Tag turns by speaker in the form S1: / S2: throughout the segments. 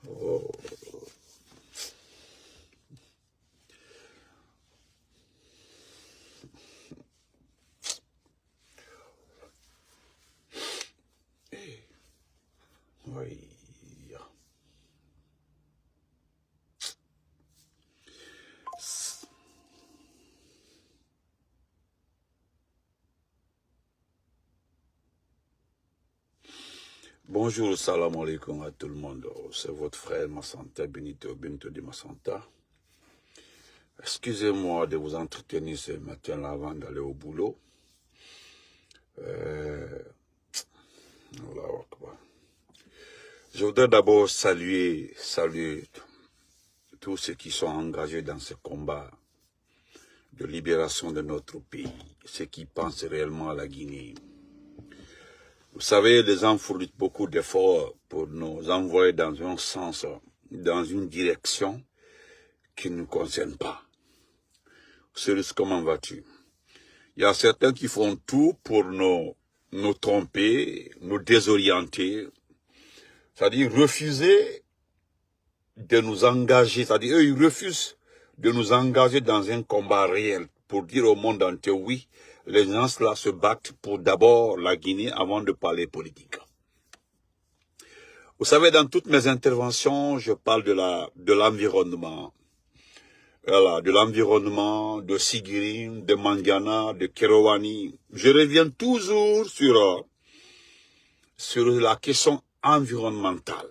S1: Oh. Oui. Bonjour, salam alaikum à tout le monde. C'est votre frère Massanta Benito de Massanta. Excusez-moi de vous entretenir ce matin-là avant d'aller au boulot. Voilà. Je voudrais d'abord saluer tous ceux qui sont engagés dans ce combat de libération de notre pays, ceux qui pensent réellement à la Guinée. Vous savez, les gens fournissent beaucoup d'efforts pour nous envoyer dans un sens, dans une direction qui ne nous concerne pas. Cyrus, comment vas-tu? Il y a certains qui font tout pour nous tromper, nous désorienter, c'est-à-dire refuser de nous engager, c'est-à-dire eux, ils refusent de nous engager dans un combat réel pour dire au monde entier, oui, les gens là se battent pour d'abord la Guinée avant de parler politique. Vous savez, dans toutes mes interventions, je parle de l'environnement. Voilà, de l'environnement, de Sigirim, de Mandiana, de Kerouani. Je reviens toujours sur la question environnementale.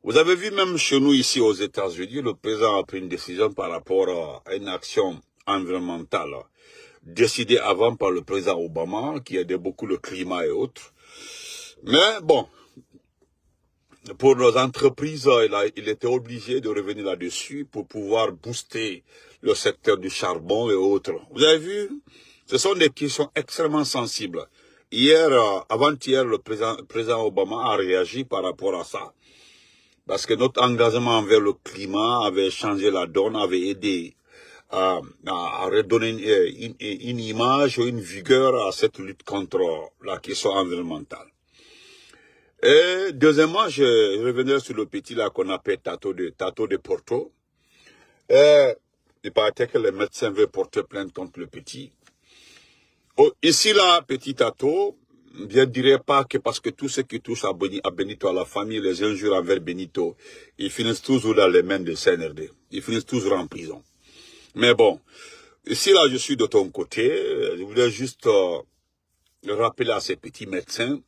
S1: Vous avez vu même chez nous ici aux États-Unis, le président a pris une décision par rapport à une action environnementale décidée avant par le président Obama, qui aidait beaucoup le climat et autres. Mais bon, pour nos entreprises, il était obligé de revenir là-dessus pour pouvoir booster le secteur du charbon et autres. Vous avez vu, ce sont des questions extrêmement sensibles. Hier, avant-hier, le président Obama a réagi par rapport à ça. Parce que notre engagement envers le climat avait changé la donne, avait aidé à redonner une image, une vigueur à cette lutte contre la question environnementale. Et deuxièmement, je revenais sur le petit là qu'on appelle Tato de Porto. Et il paraît que les médecins veulent porter plainte contre le petit. Oh, ici là, petit Tato, je ne dirais pas que parce que tout ce qui touche à Benito, à la famille, les injures envers Benito, ils finissent toujours dans les mains de CNRD. Ils finissent toujours en prison. Mais bon, ici là, je suis de ton côté. Je voulais juste rappeler à ces petits médecins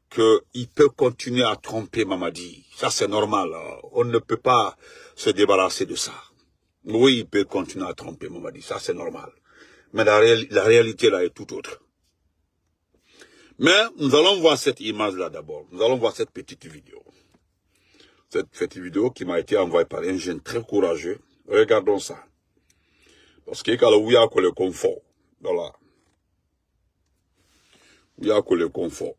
S1: qu'il peut continuer à tromper Mamadi. Ça, c'est normal. On ne peut pas se débarrasser de ça. Oui, il peut continuer à tromper Mamadi. Ça, c'est normal. Mais la réalité, là, est tout autre. Mais nous allons voir cette image-là d'abord. Nous allons voir cette petite vidéo. Cette petite vidéo qui m'a été envoyée par un jeune très courageux. Regardons ça. Parce que quand il y a le confort. Voilà. Il y a le confort.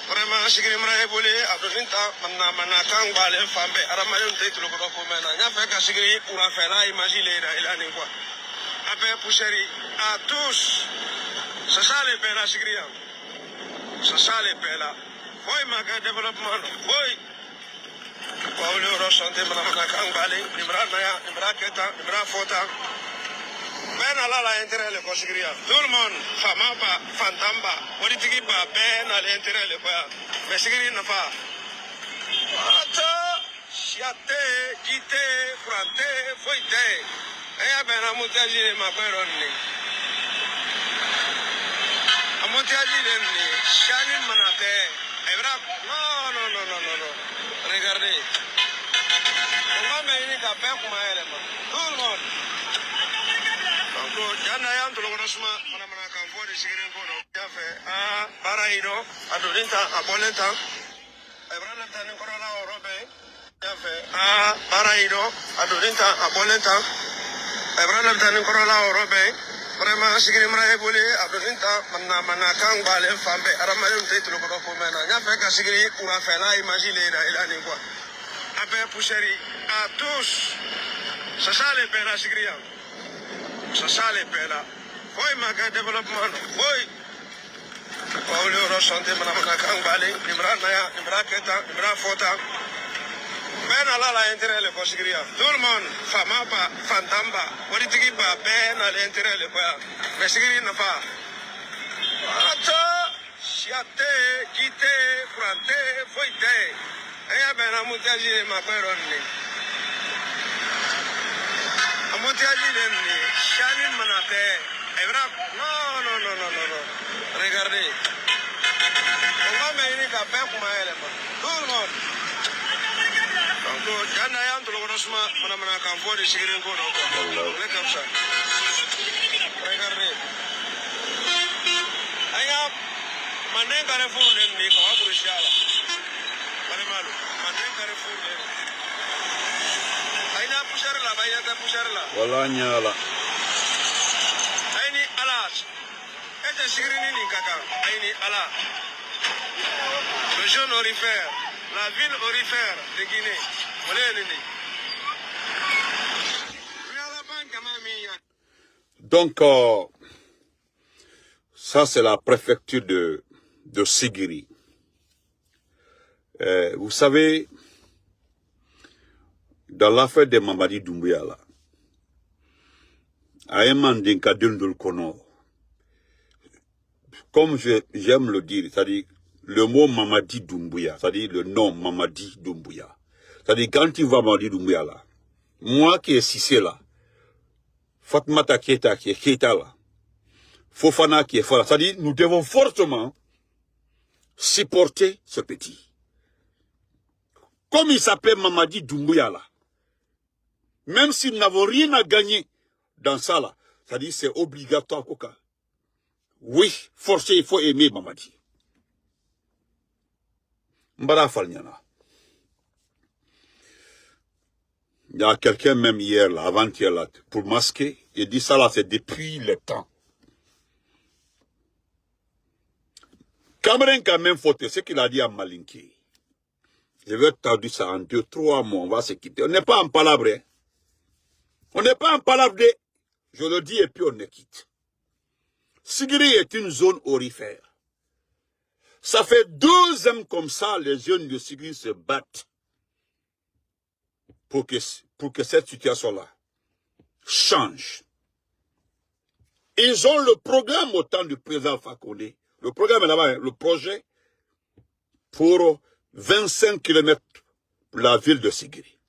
S2: vraiment sigiri mara e bole abdolin ta manna kan bale fambe aramayon te tulo ko mena nya fe ka sigiri ura fe la imagine il ni quoi après pousseri à tous ça sale pe la sigiri ça sale pe la boy maga développement boy Paulo Rosante manna kan bale nimra keta nimra fota ben ala la intérêt le consigria tout le monde famaba fantamba politique ba ben ala intérêt le quoi mais sigiri na fa ata chiate gite frante foite e ben amutaji ma peronni amutaji ni shani manate ebra no regardez on va mener ka ben kuma ele tout le monde Jana yang tolong rasma mana kan fo de sigirin ko no ya fe para ino adolinta abolenta ebrana tan ko la robe ya fe para ino adolinta abolenta ebrana tan ko la robe Vraiment, sigiri mara ebole abdoninta mana kang bale fambe aramayum te tulo ko mena nya fe ka sigiri ura fe la imagine ila ni quoi abe pousseri à tous ça sale pela sigiri ça sale pela foi maga development foi Paul ro santé mana kang bale nimra keta nimra fota ben ala la intérêt le consigria tout le monde fama pa fantamba politique ba ben à l'intérêt le quoi mais sigiri na pas ato siate kite frante foite aya ben amutiaji ma pero ni amutiaji ni shani manate evra no regardez on va mener ka pe kuma ele tout le monde donc yana ya ntolo korosma mana kan fodi sigirin ko do ko le kam sa regardez aya manen kare furu ni ko aburu shala bare malu manen kare furu ni ayna pushar la bayya ta pushar la
S1: wala nyala
S2: ayni alas ete sigirin ni kaka ayni ala le jeune orifère la ville orifère de Guinée.
S1: Donc, ça c'est la préfecture de Sigiri. Vous savez, dans l'affaire de Mamadi Doumbouya, là, à un moment d'un Kono, comme j'aime le dire, c'est-à-dire le mot Mamadi Doumbouya, c'est-à-dire le nom Mamadi Doumbouya. C'est-à-dire quand tu vas Mamadi Doumbouya là, moi qui est Cissé là, Fatmata Keita qui est Keita là, Fofana qui est Fala, c'est-à-dire nous devons fortement supporter ce petit. Comme il s'appelle Mamadi Doumbouya là, même si nous n'avons rien à gagner dans ça là, c'est-à-dire c'est obligatoire Koka. Oui, forcé, il faut aimer Mamadi. Mbara Falnyana. Il y a quelqu'un même hier, là, avant-hier, là, pour masquer, il dit ça là, c'est depuis le temps. Cameroun quand même faute, ce qu'il a dit à Malinké. Je vais traduire ça en 2-3 mois, on va se quitter. On n'est pas en palabre, hein. On n'est pas en palabre, je le dis et puis on est quitte. Sigiri est une zone aurifère. Ça fait 2 ans comme ça, les jeunes de Sigiri se battent pour que cette situation-là change. Ils ont le programme au temps du président Fakonde. Le programme est là-bas, le projet pour 25 km pour la ville de Sigiri.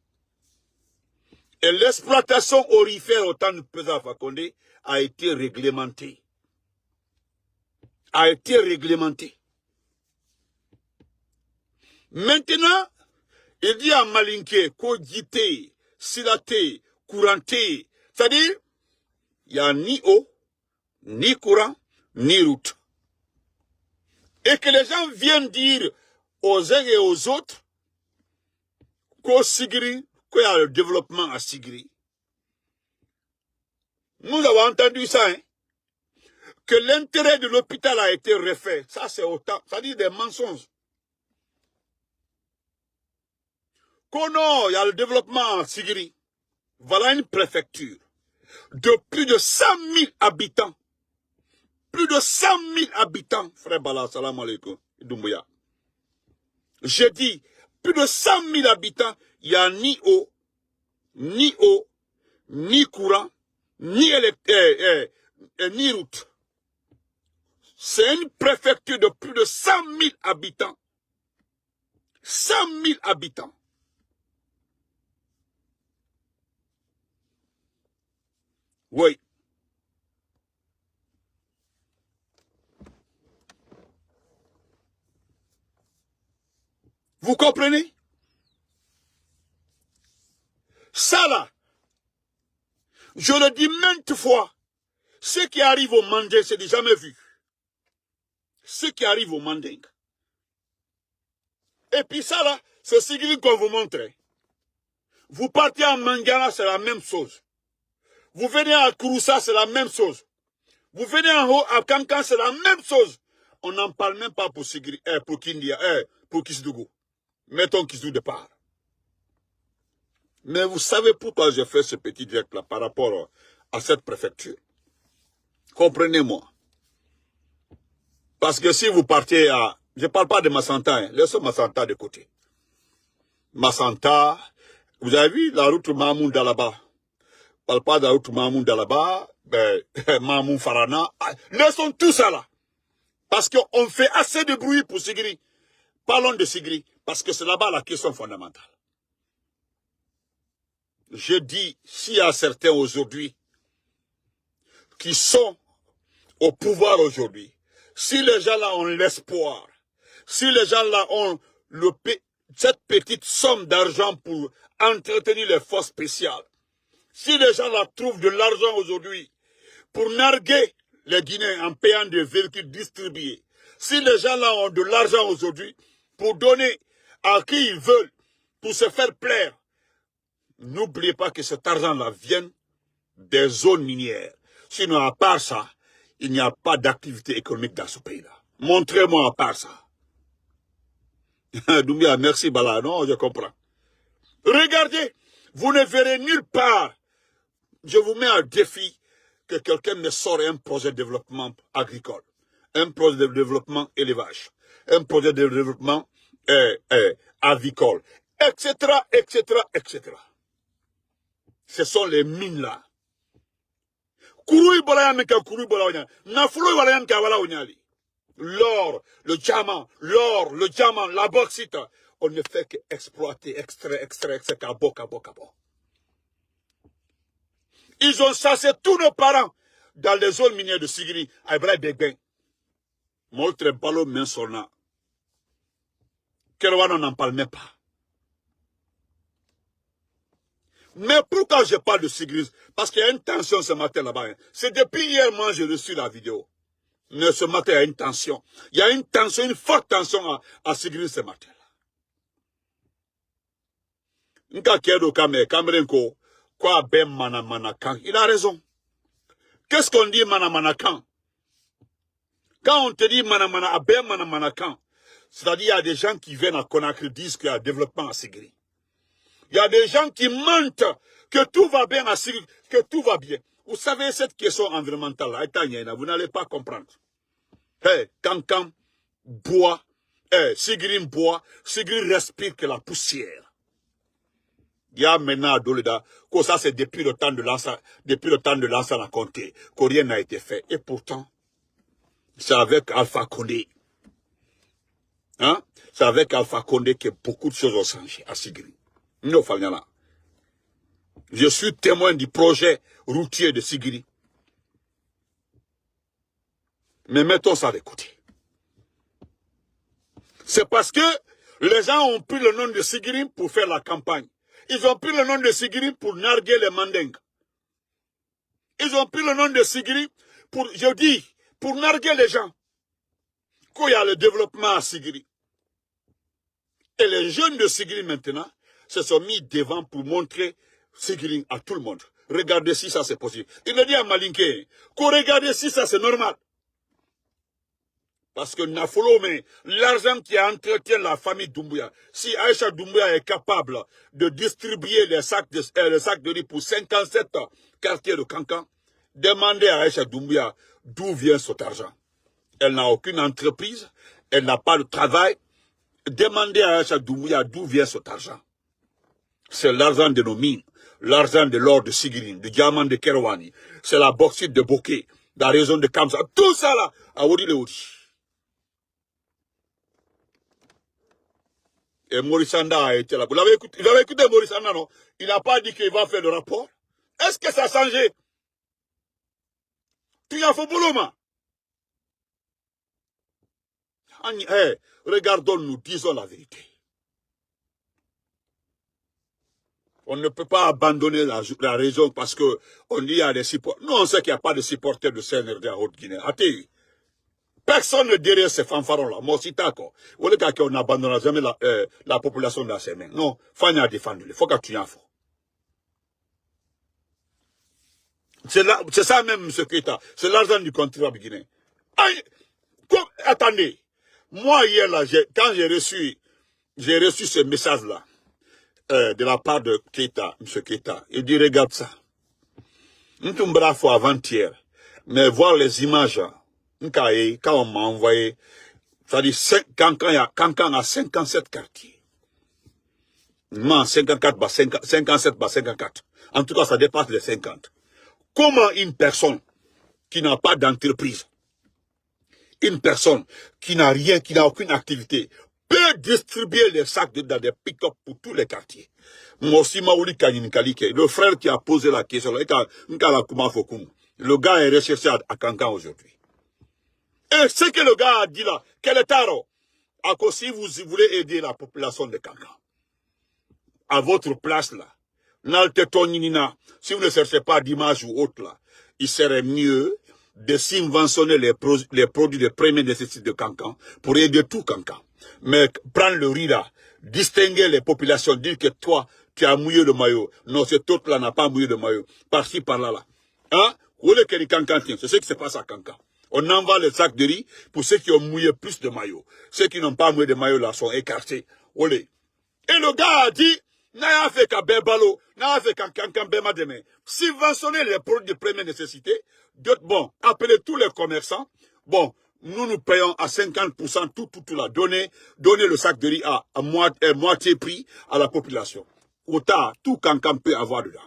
S1: Et l'exploitation aurifère au temps du président Fakonde a été réglementée. Maintenant, il dit à Malinké, Kodjité, Silaté, Couranté, c'est-à-dire, il n'y a ni eau, ni courant, ni route. Et que les gens viennent dire aux uns et aux autres qu'au Sigiri, qu'il y a le développement à Sigiri. Nous avons entendu ça, hein, que l'intérêt de l'hôpital a été refait. Ça, c'est autant, ça dit des mensonges. Qu'au nord, il y a le développement à Sigiri. Voilà une préfecture de plus de 100 000 habitants. Plus de 100 000 habitants, frère Bala, salam alaikum, Doumbouya. J'ai dit, plus de 100 000 habitants, il n'y a ni eau, ni courant, ni route. C'est une préfecture de plus de 100 000 habitants. 100 000 habitants. Oui. Vous comprenez? Ça là, je le dis maintes fois, ce qui arrive au Manding, c'est du jamais vu. Ce qui arrive au Manding. Et puis ça là, c'est ce qu'on vous montre. Vous partez à Mangana, c'est la même chose. Vous venez à Kouroussa, c'est la même chose. Vous venez en haut, à Kankan, c'est la même chose. On n'en parle même pas pour Sigri, pour Kindia, pour Kisdougou. Mettons Kisdou de part. Mais vous savez pourquoi j'ai fait ce petit direct-là par rapport à cette préfecture. Comprenez-moi. Parce que si vous partez à... Je ne parle pas de Massanta, hein, laissez Massanta de côté. Massanta, vous avez vu la route Mamounda là-bas. Je ne parle pas de la route Mamounda là-bas, Mamoun Farana. Laissons tout ça là. Parce qu'on fait assez de bruit pour Sigri. Parlons de Sigri, parce que c'est là-bas la question fondamentale. Je dis, s'il y a certains aujourd'hui qui sont au pouvoir aujourd'hui, si les gens-là ont l'espoir, si les gens-là ont cette petite somme d'argent pour entretenir les forces spéciales, si les gens-là trouvent de l'argent aujourd'hui pour narguer les Guinéens en payant des véhicules distribués, si les gens-là ont de l'argent aujourd'hui pour donner à qui ils veulent, pour se faire plaire, n'oubliez pas que cet argent-là vient des zones minières. Sinon, à part ça, il n'y a pas d'activité économique dans ce pays-là. Montrez-moi à part ça. Doumbia, merci Bala. Non, je comprends. Regardez, vous ne verrez nulle part. Je vous mets un défi que quelqu'un me sort un projet de développement agricole, un projet de développement élevage, un projet de développement avicole, etc., etc., etc. Ce sont les mines là. L'or, le diamant, la bauxite. On ne fait qu'exploiter, extraire, cabo. Ils ont chassé tous nos parents dans les zones minières de Sigiri, à Ibrahim Begben. Moltre balo mensona. Kerwan, on n'en parle même pas. Mais pourquoi je parle de Sigiri? Parce qu'il y a une tension ce matin là-bas. Hein. C'est depuis hier, moi, j'ai reçu la vidéo. Mais ce matin, il y a une tension. Il y a une tension, une forte tension à Sigiri ce matin. Nka Kedo Kame, Kamrenko, quoi ben manamanakan. Il a raison. Qu'est-ce qu'on dit manamanakan? Quand on te dit manamana, ben manamanakan, c'est-à-dire il y a des gens qui viennent à Conakry disent qu'il y a développement à Sigiri. Il y a des gens qui mentent que tout va bien à Sigiri, que tout va bien. Vous savez, cette question environnementale, vous n'allez pas comprendre. Hey, Kankan boit, Sigiri boit, Sigiri respire que la poussière. Il y a maintenant à Doleda, que ça c'est depuis le temps de l'ancien à compter, que rien n'a été fait. Et pourtant, c'est avec Alpha Condé. Hein? C'est avec Alpha Condé que beaucoup de choses ont changé à Sigiri. Je suis témoin du projet routier de Sigiri. Mais mettons ça de côté. C'est parce que les gens ont pris le nom de Sigiri pour faire la campagne. Ils ont pris le nom de Sigiri pour narguer les mandingues. Ils ont pris le nom de Sigiri pour, je dis, pour narguer les gens. Qu'il y a le développement à Sigiri. Et les jeunes de Sigiri maintenant se sont mis devant pour montrer Sigiri à tout le monde. Regardez si ça c'est possible. Il a dit à Malinké, qu'on regarde si ça c'est normal. Parce que Nafolome, l'argent qui entretient la famille Doumbouya, si Aïcha Doumbouya est capable de distribuer les sacs de riz pour 57 quartiers de Kankan, demandez à Aïcha Doumbouya d'où vient cet argent. Elle n'a aucune entreprise, elle n'a pas de travail. Demandez à Aïcha Doumbouya d'où vient cet argent. C'est l'argent de nos mines, l'argent de l'or de Sigiri, de diamant de Kerouani, c'est la bauxite de Bokeh, la région de Kamsa, tout ça là, à Wodi le Wodi. Et Maurice Anda a été là. Vous l'avez écouté Maurice Anda, non? Il n'a pas dit qu'il va faire le rapport. Est-ce que ça a changé? Tu y as fait boulot, ma. Hey, regardons-nous, disons la vérité. On ne peut pas abandonner la région parce que on dit qu'il y a des supporters. Nous, on sait qu'il n'y a pas de supporters de CNRD à Haute-Guinée. Personne ne derrière ces fanfarons-là. Moi, si d'accord. On n'abandonnera jamais la population dans ses mains. Non, Fanya a défendu. Il faut que tu en fasses. C'est ça même, M. Keita. C'est l'argent du contribuable guinéen. Attendez. Moi, hier, là, quand j'ai reçu ce message-là, de la part de Keita, M. Keita, il dit, regarde ça. Nous sommes bravo avant-hier. Mais voir les images, quand on m'a envoyé, c'est-à-dire, Kankan a 57 quartiers. Non, 54, 57, 54. En tout cas, ça dépasse les 50. Comment une personne qui n'a pas d'entreprise, une personne qui n'a rien, qui n'a aucune activité, peut distribuer les sacs dans des pick-up pour tous les quartiers? Mossi Maouli Kaninikalike, le frère qui a posé la question, le gars est recherché à Kankan aujourd'hui. Et ce que le gars a dit là, quel est taro? Si vous voulez aider la population de Kankan, à votre place là, si vous ne cherchez pas d'image ou autre là, il serait mieux de subventionner les produits de première nécessité de Kankan pour aider tout Kankan. Mais prendre le riz là, distinguer les populations, dire que toi, tu as mouillé le maillot. Non, cet autre là n'a pas mouillé le maillot. Par-ci, par-là là. Hein? C'est ce qui se passe à Kankan. On envoie les sacs de riz pour ceux qui ont mouillé plus de maillots. Ceux qui n'ont pas mouillé de maillot là sont écartés. Olé. Et le gars a dit, n'a fait qu'à Bebalo, n'a fait qu'à Kankan Bema demain. Subventionner les produits de première nécessité. Bon, appelez tous les commerçants. Bon, nous payons à 50% tout là. Donnez le sac de riz à moitié prix à la population. Autant, tout Kankan peut avoir dedans.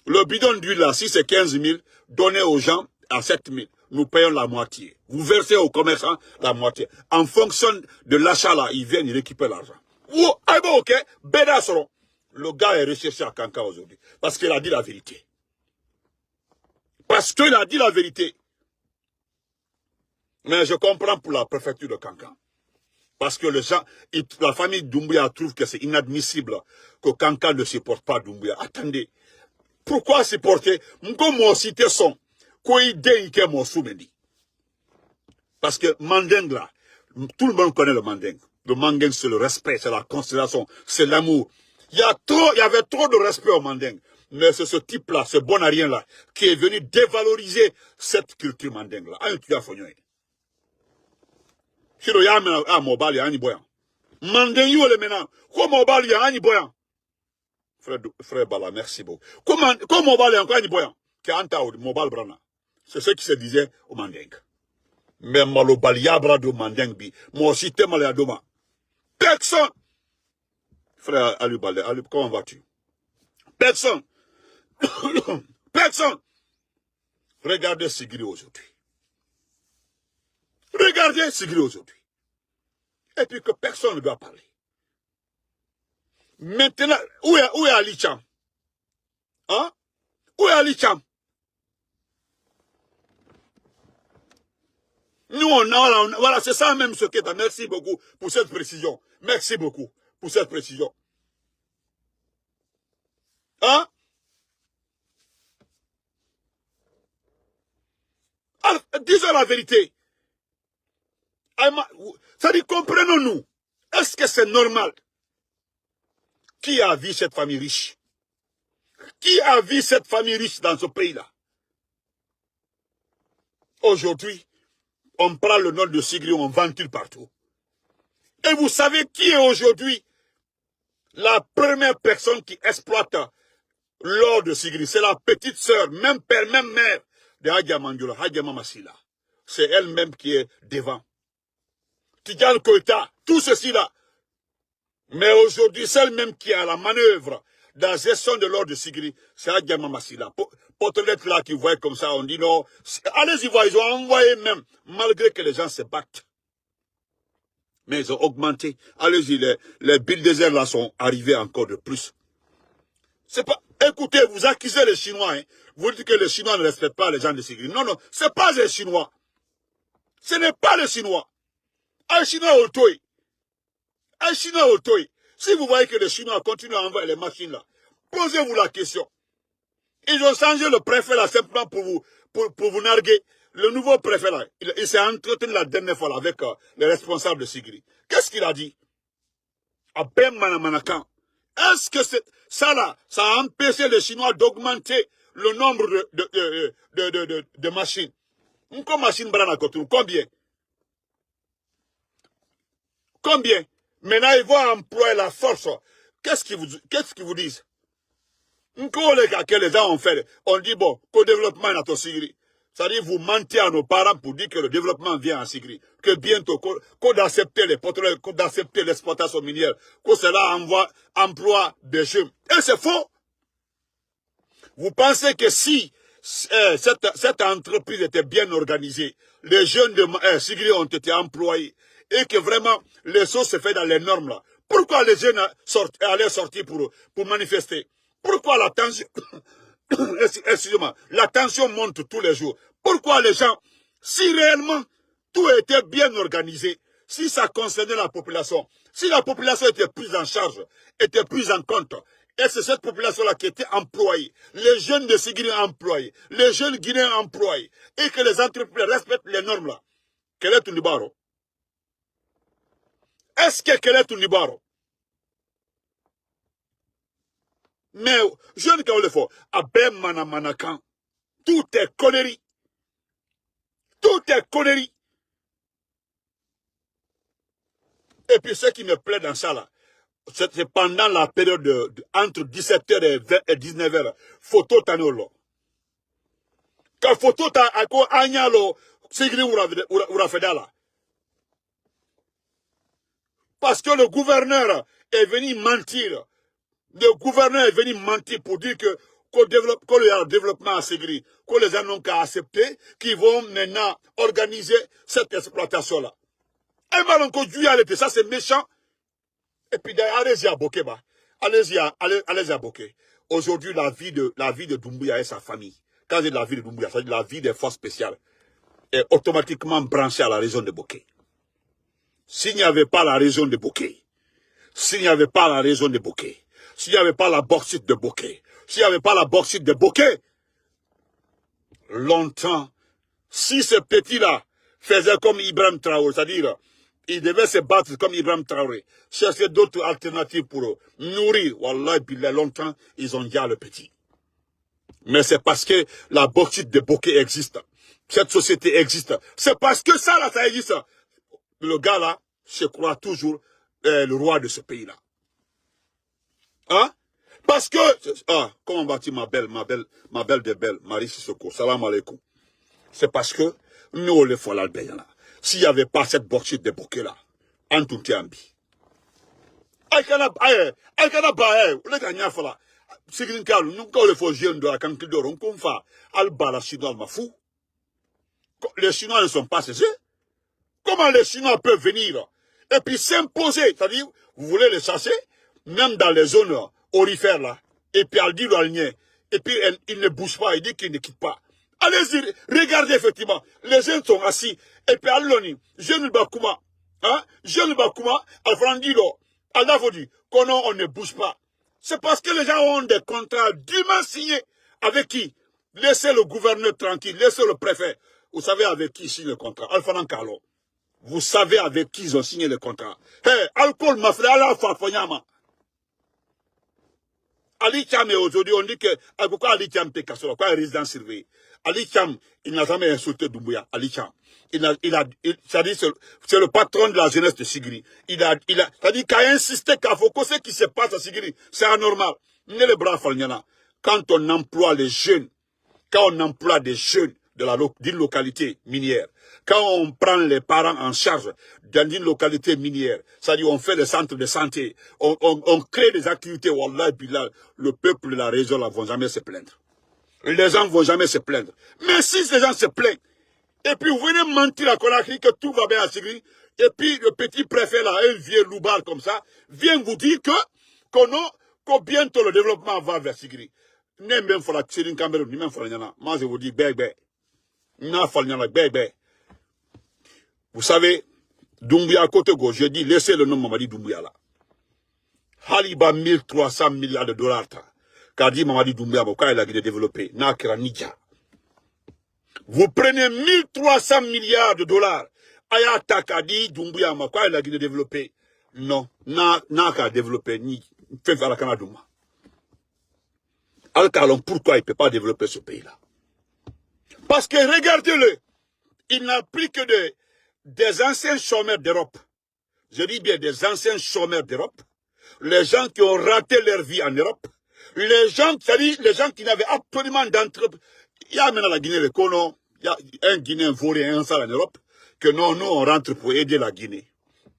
S1: Le bidon d'huile là, si c'est 15 000, donnez aux gens à 7 000. Nous payons la moitié. Vous versez aux commerçants la moitié. En fonction de l'achat là, ils viennent, ils récupèrent l'argent. Ah bon, ok, Bédasseron. Le gars est recherché à Kankan aujourd'hui. Parce qu'il a dit la vérité. Parce qu'il a dit la vérité. Mais je comprends pour la préfecture de Kankan. Parce que les gens, la famille Doumbouya trouve que c'est inadmissible que Kankan ne supporte pas Doumbouya. Attendez. Pourquoi supporter? M'ko cité son. Parce que Mandeng là, tout le monde connaît le Mandeng. Le Mandeng, c'est le respect, c'est la considération, c'est l'amour. Il y avait trop de respect au Mandeng. Mais c'est ce type-là, ce bonarien là, qui est venu dévaloriser cette culture Mandeng là. Mandeng yo le maintenant. Comment Mobali ya ani boyan? Frère Bala, merci beaucoup. Comment Mobali ya ani boyan? Qui anta au Mobile Brana. C'est ce qui se disait au Mandeng. Mais Malobali Yabra de Mandeng bi. Moi aussi, t'es malé à Doma. Personne. Frère Alubale, comment vas-tu? Personne. Personne. Regardez Sigiri aujourd'hui. Regardez Sigiri aujourd'hui. Et puis que personne ne doit parler. Maintenant, où est Ali Cham? Hein? Où est Ali Cham? Nous, voilà, c'est ça même ce qu'est. Merci beaucoup pour cette précision. Merci beaucoup pour cette précision. Hein? Alors, disons la vérité. Ça dit, comprenons-nous. Est-ce que c'est normal? Qui a vu cette famille riche? Qui a vu cette famille riche dans ce pays-là? Aujourd'hui, on prend le nom de Sigri, on ventile partout. Et vous savez qui est aujourd'hui la première personne qui exploite l'or de Sigri? C'est la petite sœur, même père, même mère de Hadja Mandiola, Hadja Mamasila. C'est elle-même qui est devant. Tidjane Koïta, tout ceci là. Mais aujourd'hui, celle même qui a la manœuvre dans la gestion de l'or de Sigri, c'est Hadja Mamasila. Potelette là qui voient comme ça, on dit non. Allez-y voir, ils ont envoyé même, malgré que les gens se battent. Mais ils ont augmenté. Allez-y, les bulldozers là sont arrivés encore de plus. C'est pas, écoutez, vous accusez les Chinois, hein. Vous dites que les Chinois ne respectent pas les gens de Sigri. Non, non, c'est pas les Chinois. Ce n'est pas les Chinois. Un Chinois au toy. Un Chinois au toy. Si vous voyez que les Chinois continuent à envoyer les machines là, posez-vous la question. Ils ont changé le préfet là simplement pour vous narguer. Le nouveau préfet là, il s'est entretenu la dernière fois là, avec les responsables de Sigri. Qu'est-ce qu'il a dit? À Ben Manamanakan. Est-ce que ça là, ça a empêché les Chinois d'augmenter le nombre de machines. Combien de machines brana Cotonou? Combien? Combien? Maintenant, ils vont employer la force. Qu'est-ce qu'ils vous disent? Les gens ont fait, on dit bon, qu'au développement est à Sigri. C'est-à-dire, vous mentez à nos parents pour dire que le développement vient à Sigri. Que bientôt, qu'on d'accepter les pétroles, qu'on d'accepter l'exploitation minière, que cela emploie des jeunes. Et c'est faux. Vous pensez que si cette entreprise était bien organisée, les jeunes de Sigri ont été employés et que vraiment les choses se font dans les normes là, pourquoi les jeunes allaient sortir pour manifester? Pourquoi la tension, excusez-moi, la tension monte tous les jours? Pourquoi les gens, si réellement tout était bien organisé, si ça concernait la population, si la population était prise en charge, était prise en compte, et c'est cette population-là qui était employée, les jeunes de Sigiri employés, les jeunes Guinéens employés, et que les entreprises respectent les normes là, quel est ton libaro? Est-ce que quel est ton libaro? Mais, je ne sais pas le faire. Abem manamanakan. Tout est connerie. Tout est connerie. Et puis, ce qui me plaît dans ça, là, c'est pendant la période entre 17h et 19h. Photo tanolo. Quand photo ta ako anyalo, sigri urafedala. Parce que le gouverneur est venu mentir. Le gouverneur est venu mentir pour dire que le développement à Sigri, que les gens n'ont qu'à accepter, qu'ils vont maintenant organiser cette exploitation-là. Et malheureusement, ça c'est méchant. Et puis allez-y à Boké, allez-y à Boké. Aujourd'hui, la vie de Doumbouya et sa famille, quand c'est la vie de Doumbouya, c'est la vie des forces spéciales, est automatiquement branchée à la région de Boké. S'il n'y avait pas la région de Boké, s'il n'y avait pas la région de Boké, s'il n'y avait pas la bauxite de Boké, s'il n'y avait pas la bauxite de Boké, longtemps, si ce petit-là faisait comme Ibrahim Traoré, c'est-à-dire, il devait se battre comme Ibrahim Traoré, chercher d'autres alternatives pour nourrir, wallah, billah, longtemps, ils ont dit le petit. Mais c'est parce que la bauxite de Boké existe. Cette société existe. C'est parce que ça, là, ça existe. Le gars, là, se croit toujours le roi de ce pays-là. Hein? Parce que, comment vas-tu ma belle de belle, Marie Sissoko, salam alaikum. C'est parce que, nous, les fois là, s'il n'y avait pas cette bauxite de Boké là, en tout cas, le gagnant, voilà. C'est qu'une cas, nous, quand les fois jeunes de la canquille d'or, on confie al bala chinois, ma fou. Les Chinois ne sont pas cessés. Comment les Chinois peuvent venir et puis s'imposer, c'est-à-dire, vous voulez les chasser, même dans les zones orifères là, et puis elle dit et puis il ne bouge pas, il dit qu'il ne quitte pas. Allez-y, regardez effectivement, les jeunes sont assis, et puis allons-y, jeune Bakuma, hein, jeune Bakuma, Alfrandilo, Aldavodi, on ne bouge pas. C'est parce que les gens ont des contrats dûment signés. Avec qui? Laissez le gouverneur tranquille, laissez le préfet. Vous savez avec qui signe le contrat? Alphanan Carlo. Vous savez avec qui ils ont signé le contrat. Hey, alcool m'a fait la fafonyama. Ali Cham, aujourd'hui, on dit que, pourquoi Ali Cham te casse, quoi, résident surveillé? Ali Cham, il n'a jamais insulté Doumbouya. Ali Cham. C'est le patron de la jeunesse de Sigiri. C'est-à-dire qu'il a insisté qu'à Foko, ce qui se passe à Sigiri, c'est anormal. Ne le bras falniana. Quand on emploie les jeunes, quand on emploie des jeunes d'une localité minière, quand on prend les parents en charge dans une localité minière, c'est-à-dire on fait des centres de santé, on crée des activités, wallah, billah, le peuple de la région ne vont jamais se plaindre. Les gens ne vont jamais se plaindre. Mais si les gens se plaignent, et puis vous venez mentir à Conakry que tout va bien à Sigri, et puis le petit préfet là, un vieux loupard comme ça, vient vous dire que bientôt le développement va vers Sigri. Moi je vous dis, vous savez, Doumbouya à côté gauche, je dis, laissez le nom Mamadi Doumbouya là. Haliba 1300 milliards de dollars. Qu'a dit Mamadi Doumbouya, pourquoi il a développé? Nakra Nidja. Vous prenez 1300 milliards de dollars. Ayata Kadi Doumbouya, pourquoi il a développé? Non, n'a qu'à développer, ni fait faire la Canada. Al-Kalon, pourquoi il ne peut pas développer ce pays-là? Parce que regardez-le, il n'a plus que des anciens chômeurs d'Europe. Je dis bien des anciens chômeurs d'Europe. Les gens qui ont raté leur vie en Europe. Les gens, c'est-à-dire les gens qui n'avaient absolument d'entreprise. Il y a maintenant la Guinée, le Cono, il y a un Guinéen volé un sale en Europe, que non, nous on rentre pour aider la Guinée.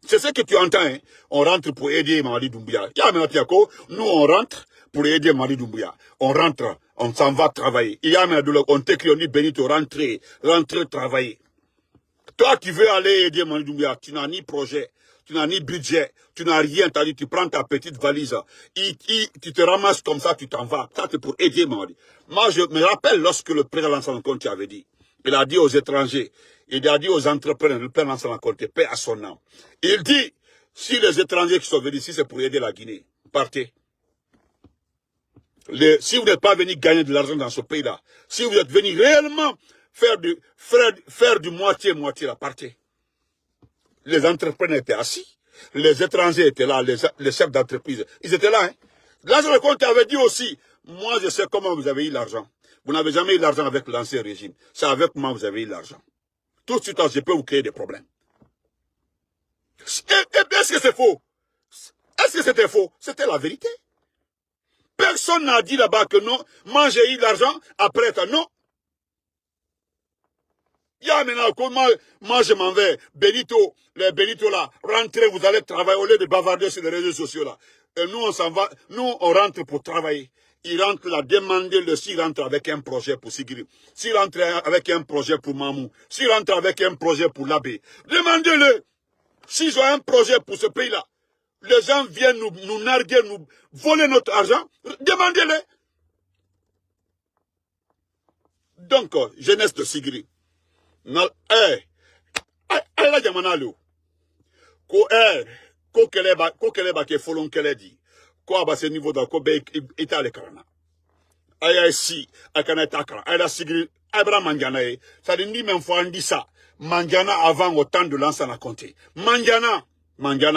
S1: C'est ce que tu entends, hein? On rentre pour aider Mamadi Doumbouya. Il y a maintenant Tiako, nous on rentre pour aider Mamadi Doumbouya. On rentre, on s'en va travailler. Il y a maintenant, on t'écrit, on dit Benito, rentrez travailler. Toi qui veux aller aider Mamadi Doumbouya, tu n'as ni projet, tu n'as ni budget, tu n'as rien, tu prends ta petite valise, tu te ramasses comme ça, tu t'en vas. Ça c'est pour aider Mamadi. Moi je me rappelle lorsque le président Lansana Conté avait dit, il a dit aux étrangers, il a dit aux entrepreneurs, le président Lansana Conté, paix à son âme. Il dit, si les étrangers qui sont venus ici, c'est pour aider la Guinée, partez. Si vous n'êtes pas venu gagner de l'argent dans ce pays-là, si vous êtes venu réellement faire du moitié-moitié, là, partez. Les entrepreneurs étaient assis, les étrangers étaient là, les chefs d'entreprise, ils étaient là. Hein. Lansana Conté avait dit aussi, moi je sais comment vous avez eu l'argent. Vous n'avez jamais eu l'argent avec l'ancien régime. C'est avec moi que vous avez eu l'argent. Tout de suite, je peux vous créer des problèmes. Est-ce que c'est faux? Est-ce que c'était faux? C'était la vérité. Personne n'a dit là-bas que non, moi j'ai eu l'argent, après non. Il y a maintenant, moi je m'en vais, Benito, les Benito là, rentrez, vous allez travailler au lieu de bavarder sur les réseaux sociaux là. Et nous on s'en va, nous on rentre pour travailler. Il rentre là, demandez-le s'il rentre avec un projet pour Sigiri, s'il rentre avec un projet pour Mamou, s'il rentre avec un projet pour l'abbé. Demandez-le s'ils ont un projet pour ce pays-là. Les gens viennent nous narguer, nous voler notre argent. Demandez-le. Donc, jeunesse de Sigiri. Elle jamana lo. Ko kele ba ke folon kele di. Ko aba se niveau da ko be ita le karana. Aya si akana takara. Aya Sigiri Abraham Mandiana e. Ça dit même fois on dit ça. Mandiana avant au temps de Lansana Conté. Mandiana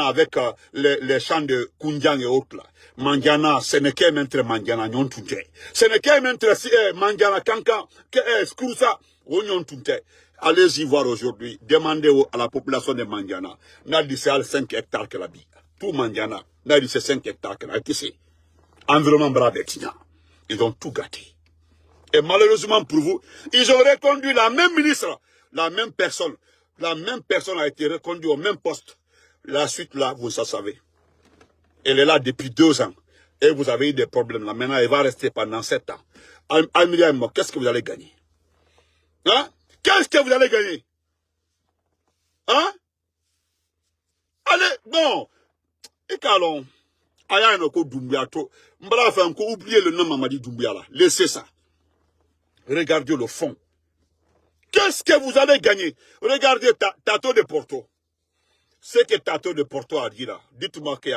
S1: avec les chants de Koundiang et autres là. Mandiana, ce n'est qu'un maître Mandiana, nyon tunte. Ce n'est qu'un maître Mandiana Kankan, Skouroussa, nyon tunte. Allez-y voir aujourd'hui, demandez à la population de Mandiana. N'a dit c'est 5 hectares que la vie. Tout Mandiana, n'a dit c'est 5 hectares que la vie. Environnement brave et tina. Ils ont tout gâté. Et malheureusement pour vous, ils ont reconduit la même ministre, la même personne a été reconduite au même poste. La suite là, vous ça savez. Elle est là depuis 2 ans. Et vous avez eu des problèmes là. Maintenant, elle va rester pendant 7 ans. Almiria, qu'est-ce que vous allez gagner? Hein? Qu'est-ce que vous allez gagner? Hein? Allez, bon. Et qu'allons. Aya noko Doumbouya to. M'bra fait encore oublier le nom Mamadi Doumbouya là. Laissez ça. Regardez le fond. Qu'est-ce que vous allez gagner? Regardez Tato de Porto. Ce que Tato de Porto a dit là, dites-moi qu'il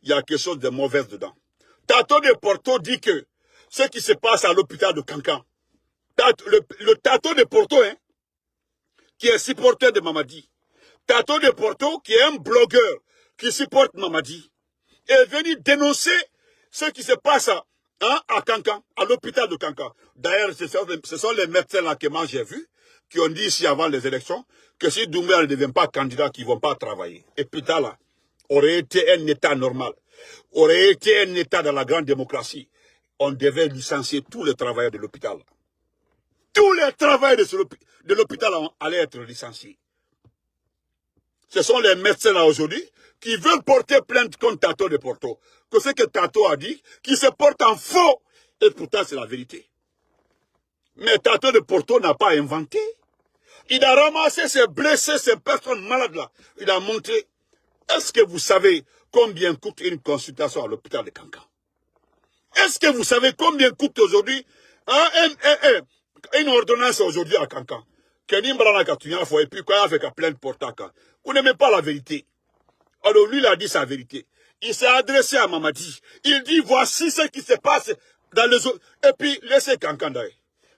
S1: y a quelque chose de mauvais dedans. Tato de Porto dit que ce qui se passe à l'hôpital de Kankan, le Tato de Porto, hein, qui est supporter de Mamadi, Tato de Porto, qui est un blogueur qui supporte Mamadi, est venu dénoncer ce qui se passe à Kankan, à l'hôpital de Kankan. D'ailleurs, ce sont les médecins là que moi j'ai vus, qui ont dit ici avant les élections, que si Doumbouya ne devient pas candidat, qu'ils ne vont pas travailler. Et putain là, aurait été un État normal, aurait été un État dans la grande démocratie, on devait licencier tous les travailleurs de l'hôpital. Tous les travailleurs de l'hôpital allaient être licenciés. Ce sont les médecins là aujourd'hui qui veulent porter plainte contre Tato de Porto. Que ce que Tato a dit, qui se porte en faux. Et pourtant c'est la vérité. Mais Tato de Porto n'a pas inventé. Il a ramassé ces blessés, ces personnes malades là. Il a montré. Est-ce que vous savez combien coûte une consultation à l'hôpital de Kankan? Est-ce que vous savez combien coûte aujourd'hui une ordonnance aujourd'hui à Kankan? Et puis quand il a fait qu'à plainte pour Kankan. Vous n'aimez pas la vérité. Alors lui il a dit sa vérité. Il s'est adressé à Mamadi. Il dit voici ce qui se passe dans les autres. Et puis laissez Kankan d'ailleurs.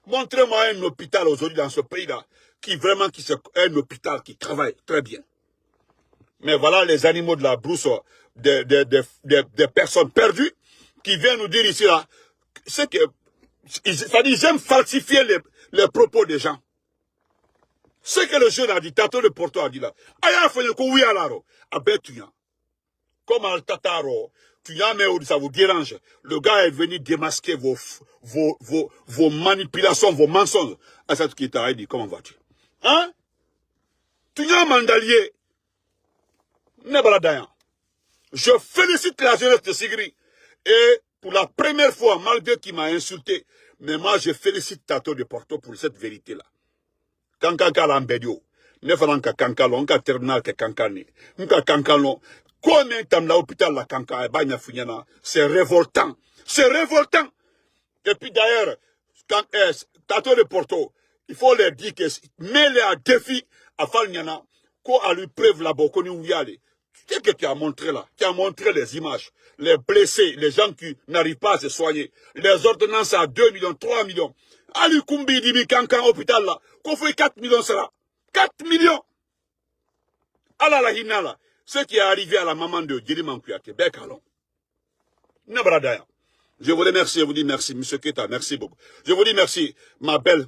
S1: Montrez-moi un hôpital aujourd'hui dans ce pays-là un hôpital qui travaille très bien. Mais voilà les animaux de la brousse, des personnes perdues qui viennent nous dire ici là, c'est que c'est-à-dire, j'aime falsifier les propos des gens. Ce que le jeune a dit, Tato de Porto a dit là. Aya fait le coup, oui, alors. Abe Tuyan. Comme al Tataro, Tuyan, mais ça vous dérange. Le gars est venu démasquer vos manipulations, vos mensonges. À cette qui t'a dit, comment vas-tu? Hein? Tuyan Mandalier. Nebaladayan. Je félicite la jeunesse de Sigri. Et pour la première fois, malgré qu'il m'a insulté, mais moi je félicite Tato de Porto pour cette vérité-là. Kankaka l'ambedio. Ne faisant qu'à Kankalo, on terminal que Kankani. Nka Kankalo. Combien de temps l'hôpital la Kanka et Banya Funyana? C'est révoltant. C'est révoltant. Et puis d'ailleurs, Tato de Porto, il faut leur dire que, mets-les à défi à Falnyana, qu'on a lui preuve là-bas, qu'on y aller. Qu'est-ce que tu as montré là? Tu as montré les images, les blessés, les gens qui n'arrivent pas à se soigner, les ordonnances à 2 millions, 3 millions. Ali Kumbi Dimi Kankan hôpital là, qu'on fait 4 millions sera. 4 millions! Allah la hinala, ce qui est arrivé à la maman de Djeliman Kouyaté, Bekalon. Nabradaya. Je vous remercie, je vous dis merci, M. Keta, merci beaucoup. Je vous dis merci, ma belle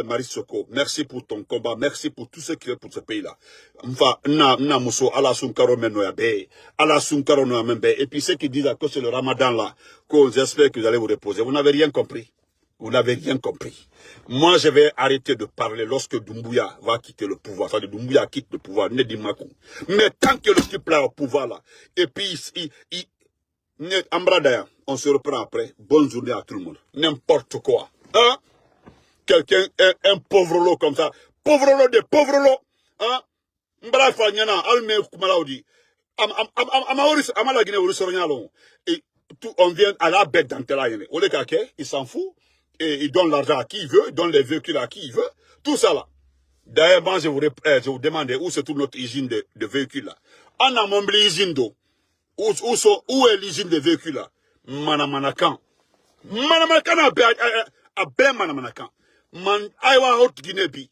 S1: Marie Soko, merci pour ton combat, merci pour tout ce qui est pour ce pays-là. Enfin, na muso, ala sunkaro menoya be, ala sunkaro noya membe, et puis ceux qui disent que c'est le ramadan là, que j'espère que vous allez vous reposer. Vous n'avez rien compris. Vous n'avez rien compris. Moi, je vais arrêter de parler lorsque Doumbouya va quitter le pouvoir. C'est-à-dire Doumbouya quitte le pouvoir, Nedimakou. Mais tant que le type là au pouvoir là, et puis Ambradaya, on se reprend après. Bonne journée à tout le monde. N'importe quoi. Hein? Quelqu'un, un pauvre lot comme ça. Pauvre lot de pauvre lot. Hein? Mbrafa nyana, alme kumalaudi. Amala Guinée au restaurant. Et tout, on vient à la bête d'Antela. Ole Kake, il s'en fout. Et il donne l'argent à qui il veut, il donne les véhicules à qui il veut. Tout ça là. D'ailleurs, moi, je vous demande où se trouve notre usine de véhicules là. On a mon usine d'eau. Où est l'usine de véhicules là? Manamanakan. Manamanakan a bien Manamanakan. Man, aïwa haute Guinée bi.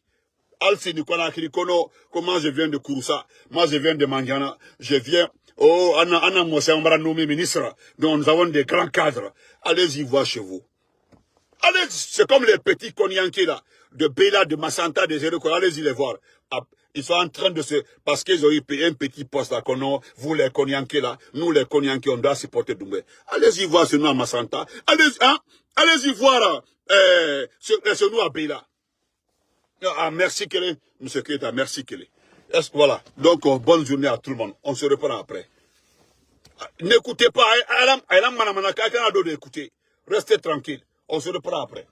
S1: Alci Nicolas Kirikono, comment je viens de Kouroussa. Moi, je viens de Mandiana. Je viens, Anna Moussa Mbara nommé ministre. Donc, nous avons des grands cadres. Allez-y voir chez vous. Allez, c'est comme les petits Konyanké là, de Bela, de Massanta, de Zéro, allez-y les voir. Ils sont en train de se... Parce qu'ils ont eu un petit poste là, vous les Konyanké là, nous les Konyanké, on doit supporter Doumbé. Allez-y voir ce nous à Massanta. Allez-y voir ce nous à Bela. Ah, merci Kélé, M. Keta, merci Kélé. Voilà. Donc, bonne journée à tout le monde. On se reprend après. N'écoutez pas, Alam Manamanaka, quelqu'un a d'autre d'écouter. Restez tranquille. On se reprend après.